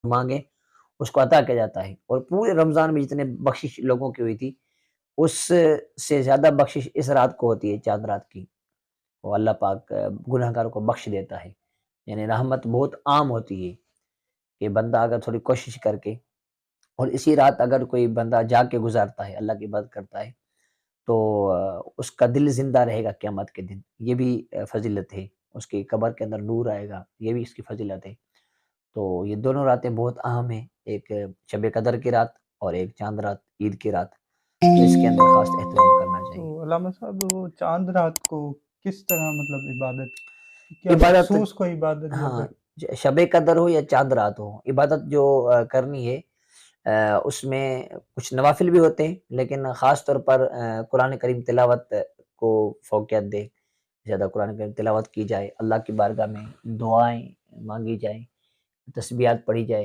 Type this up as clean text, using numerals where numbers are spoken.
مانگے اس کو عطا کیا جاتا ہے، اور پورے رمضان میں جتنے بخشش لوگوں کی ہوئی تھی اس سے زیادہ بخشش اس رات کو ہوتی ہے، چاند رات کی۔ وہ اللہ پاک گناہگاروں کو بخش دیتا ہے، یعنی رحمت بہت عام ہوتی ہے کہ بندہ اگر تھوڑی کوشش کر کے اور اسی رات اگر کوئی بندہ جاگ کے گزارتا ہے، اللہ کی عبادت کرتا ہے، تو اس کا دل زندہ رہے گا قیامت کے دن، یہ بھی فضیلت ہے۔ اس کی قبر کے اندر نور آئے گا، یہ بھی اس کی فضیلت ہے۔ تو یہ دونوں راتیں بہت اہم ہیں، ایک شب قدر کی رات اور ایک چاند رات، عید کی رات، اس کے اندر خاص اہتمام کرنا چاہیے۔ تو علامہ صاحب وہ چاند رات کو کس طرح مطلب عبادت، کیا عبادت، مخصوص کوئی عبادت یا ہاں، شب قدر ہو یا چاند رات ہو، عبادت جو کرنی ہے اس میں کچھ نوافل بھی ہوتے ہیں، لیکن خاص طور پر قرآن کریم تلاوت کو فوقیت دے، زیادہ قرآن کریم تلاوت کی جائے، اللہ کی بارگاہ میں دعائیں مانگی جائیں، تسبیحات پڑھی جائے۔